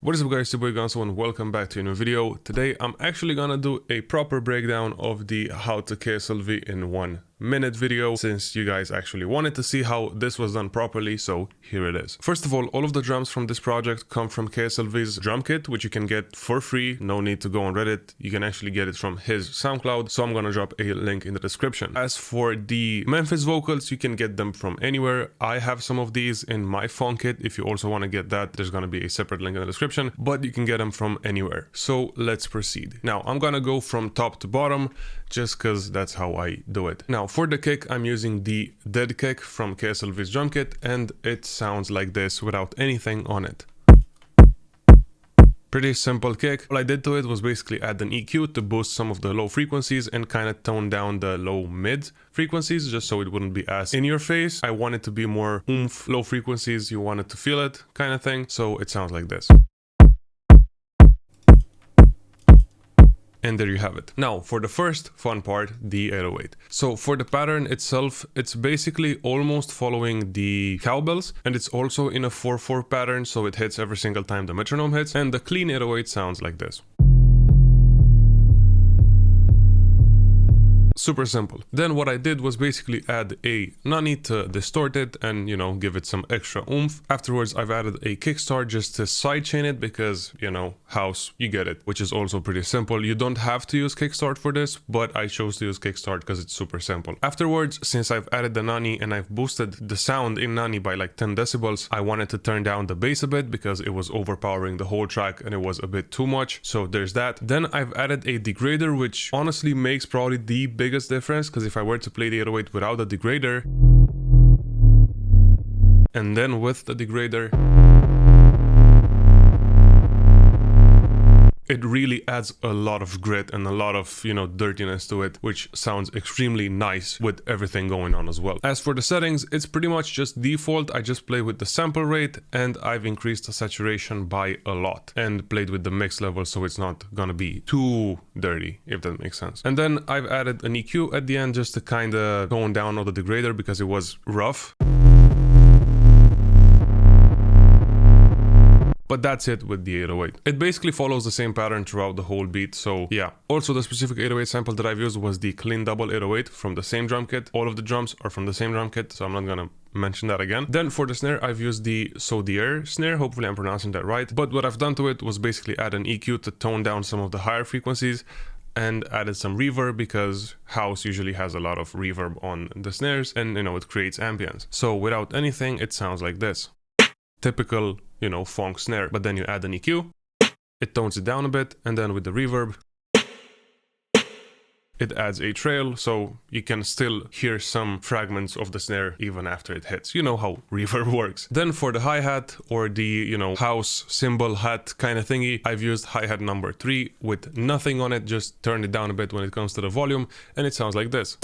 What is up guys, it's your boy Gunsoww and welcome back to a new video. Today I'm actually gonna do a proper breakdown of the how to KSLV in 1 minute video, since you guys actually wanted to see how this was done properly, so here it is. First of all of the drums from this project come from KSLV's drum kit, which you can get for free, no need to go on Reddit, you can actually get it from his SoundCloud, so I'm gonna drop a link in the description. As for the Memphis vocals, you can get them from anywhere. I have some of these in my Phonk kit. If you also want to get that, there's gonna be a separate link in the description, but you can get them from anywhere. So let's proceed. Now I'm gonna go from top to bottom just because that's how I do it. Now for the kick, I'm using the dead kick from KSLV's drum kit, and it sounds like this without anything on it. Pretty simple kick. All I did to it was basically add an EQ to boost some of the low frequencies and kind of tone down the low mid frequencies, just so it wouldn't be as in your face. I want it to be more oomph, low frequencies, you wanted to feel it kind of thing. So it sounds like this. And there you have it. Now for the first fun part, the 808. So for the pattern itself, it's basically almost following the cowbells, and it's also in a 4/4 pattern, so it hits every single time the metronome hits, and the clean 808 sounds like this. Super simple. Then what I did was basically add a NANI to distort it and, you know, give it some extra oomph. Afterwards, I've added a kickstart just to sidechain it because, you know, house, you get it, which is also pretty simple. You don't have to use kickstart for this, but I chose to use kickstart because it's super simple. Afterwards, since I've added the NANI and I've boosted the sound in NANI by like 10 decibels, I wanted to turn down the bass a bit because it was overpowering the whole track and it was a bit too much. So there's that. Then I've added a degrader, which honestly makes probably the biggest difference, because if I were to play the 808 without the degrader and then with the degrader, it really adds a lot of grit and a lot of, you know, dirtiness to it, which sounds extremely nice with everything going on as well. As for the settings, it's pretty much just default. I just play with the sample rate and I've increased the saturation by a lot and played with the mix level, so it's not gonna be too dirty, if that makes sense. And then I've added an EQ at the end just to kind of tone down all the degrader because it was rough. But that's it with the 808. It basically follows the same pattern throughout the whole beat, so yeah. Also, the specific 808 sample that I've used was the clean double 808 from the same drum kit. All of the drums are from the same drum kit, so I'm not gonna mention that again. Then for the snare, I've used the Air snare, hopefully I'm pronouncing that right. But what I've done to it was basically add an EQ to tone down some of the higher frequencies and added some reverb because house usually has a lot of reverb on the snares and, you know, it creates ambience. So without anything, it sounds like this. Typical, you know, Phonk snare, but then you add an EQ, it tones it down a bit, and then with the reverb, it adds a trail, so you can still hear some fragments of the snare even after it hits. You know how reverb works. Then for the hi-hat, or the, you know, house cymbal hat kind of thingy, I've used hi-hat number 3 with nothing on it, just turned it down a bit when it comes to the volume, and it sounds like this.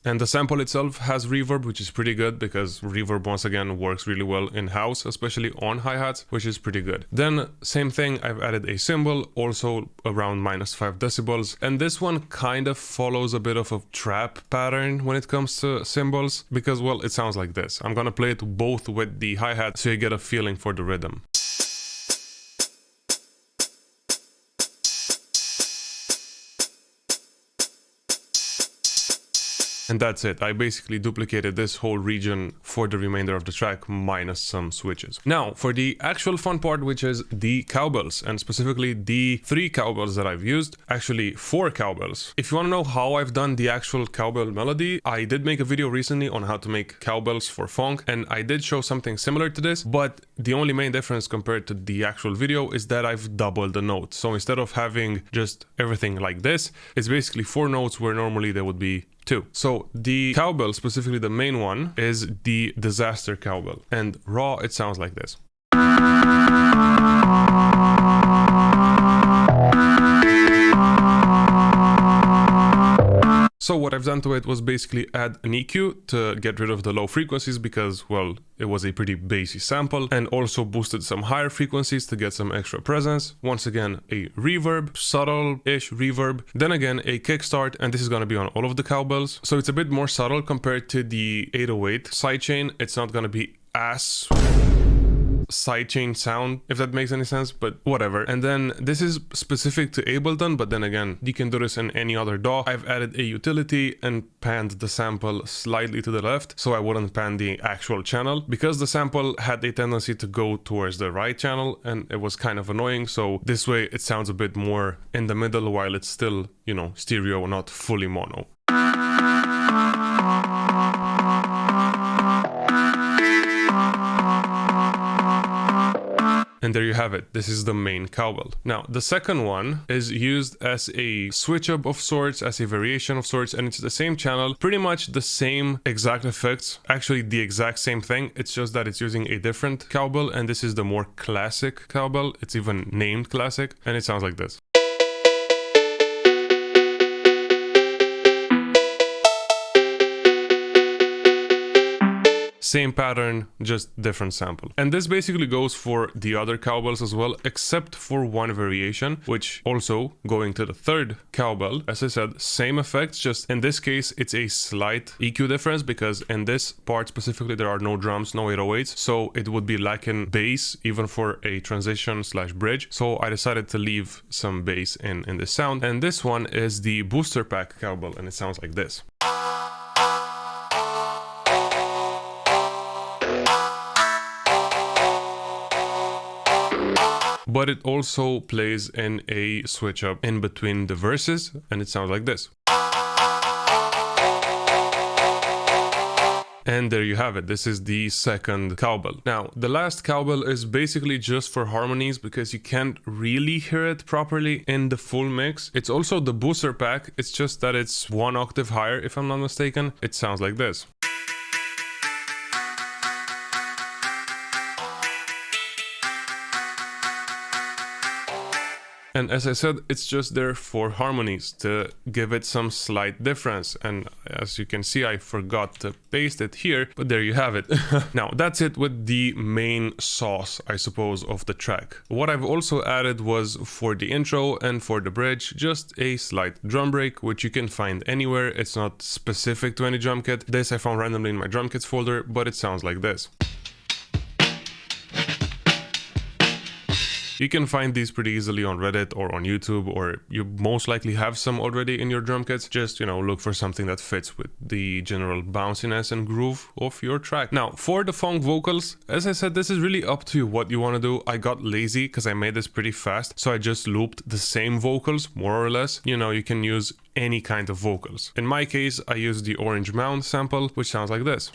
And the sample itself has reverb, which is pretty good because reverb once again works really well in house, especially on hi-hats, which is pretty good. Then same thing, I've added a cymbal, also around -5 decibels. And this one kind of follows a bit of a trap pattern when it comes to cymbals because, well, it sounds like this. I'm gonna play it both with the hi-hat so you get a feeling for the rhythm. And that's it. I basically duplicated this whole region for the remainder of the track minus some switches. Now for the actual fun part, which is the cowbells, and specifically the 3 cowbells that I've used, actually 4 cowbells. If you want to know how I've done the actual cowbell melody, I did make a video recently on how to make cowbells for Phonk, and I did show something similar to this, but the only main difference compared to the actual video is that I've doubled the notes. So instead of having just everything like this, it's basically 4 notes where normally there would be 2. So the cowbell, specifically the main one, is the disaster cowbell, and raw it sounds like this. So what I've done to it was basically add an EQ to get rid of the low frequencies because, well, it was a pretty bassy sample, and also boosted some higher frequencies to get some extra presence. Once again, a reverb, subtle-ish reverb, then again a kickstart, and this is going to be on all of the cowbells. So it's a bit more subtle compared to the 808 sidechain. It's not going to be as sidechain sound, if that makes any sense, but whatever. And then this is specific to Ableton, but then again, you can do this in any other DAW. I've added a utility and panned the sample slightly to the left, so I wouldn't pan the actual channel, because the sample had a tendency to go towards the right channel, and it was kind of annoying. So this way it sounds a bit more in the middle while it's still, you know, stereo, not fully mono. And there you have it. This is the main cowbell. Now, the second one is used as a switch up of sorts, as a variation of sorts, and it's the same channel, pretty much the same exact effects, actually the exact same thing. It's just that it's using a different cowbell, and this is the more classic cowbell. It's even named classic, and it sounds like this. Same pattern, just different sample. And this basically goes for the other cowbells as well, except for one variation, which also going to the third cowbell, as I said, same effects, just in this case, it's a slight EQ difference, because in this part specifically, there are no drums, no 808s. So it would be lacking bass, even for a transition / bridge. So I decided to leave some bass in this sound. And this one is the booster pack cowbell, and it sounds like this. But it also plays in a switch up in between the verses, and it sounds like this. And there you have it. This is the second cowbell. Now, the last cowbell is basically just for harmonies, because you can't really hear it properly in the full mix. It's also the booster pack. It's just that it's 1 octave higher, if I'm not mistaken. It sounds like this. And as I said, it's just there for harmonies to give it some slight difference. And as you can see, I forgot to paste it here, but there you have it. Now, that's it with the main sauce, I suppose, of the track. What I've also added was for the intro and for the bridge, just a slight drum break, which you can find anywhere. It's not specific to any drum kit. This I found randomly in my drum kits folder, but it sounds like this. You can find these pretty easily on Reddit or on YouTube, or you most likely have some already in your drum kits. Just, you know, look for something that fits with the general bounciness and groove of your track. Now, for the Phonk vocals, as I said, this is really up to you what you want to do. I got lazy because I made this pretty fast, so I just looped the same vocals, more or less. You know, you can use any kind of vocals. In my case, I used the Orange Mound sample, which sounds like this.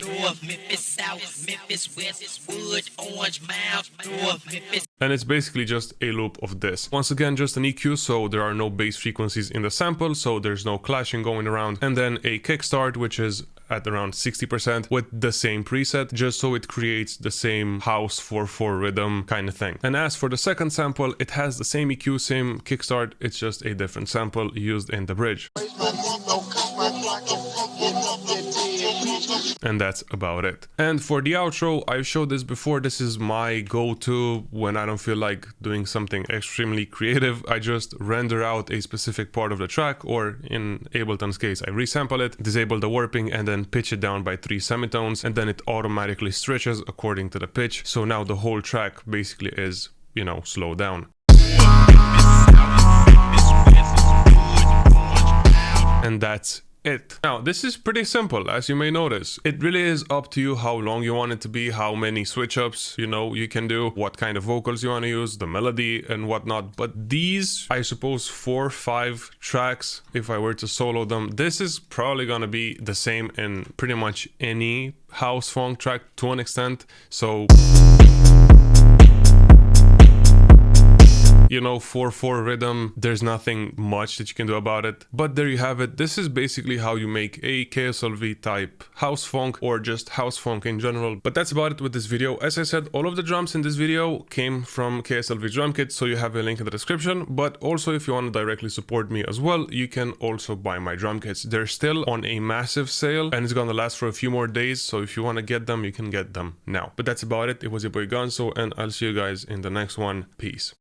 And it's basically just a loop of this. Once again, just an EQ, so there are no bass frequencies in the sample, so there's no clashing going around. And then a kickstart, which is at around 60% with the same preset, just so it creates the same House 4/4 rhythm kind of thing. And as for the second sample, it has the same EQ, same kickstart, it's just a different sample used in the bridge. And that's about it. And for the outro, I've showed this before. This is my go-to when I don't feel like doing something extremely creative. I just render out a specific part of the track, or in Ableton's case, I resample it, disable the warping, and then pitch it down by 3 semitones, and then it automatically stretches according to the pitch. So now the whole track basically is, you know, slowed down. And that's it. Now, this is pretty simple, as you may notice. It really is up to you how long you want it to be, how many switch ups, you know, you can do, what kind of vocals you want to use, the melody and whatnot. But these, I suppose 4 or 5 tracks, if I were to solo them, this is probably gonna be the same in pretty much any House Phonk track to an extent. So, you know, 4/4 rhythm, there's nothing much that you can do about it. But there you have it. This is basically how you make a KSLV type House Phonk, or just House Phonk in general. But that's about it with this video. As I said, all of the drums in this video came from KSLV drum kit, so you have a link in the description. But also, if you want to directly support me as well, you can also buy my drum kits. They're still on a massive sale, and it's gonna last for a few more days. So if you want to get them, you can get them now. But that's about it. It was your boy Gunsoww, and I'll see you guys in the next one. Peace.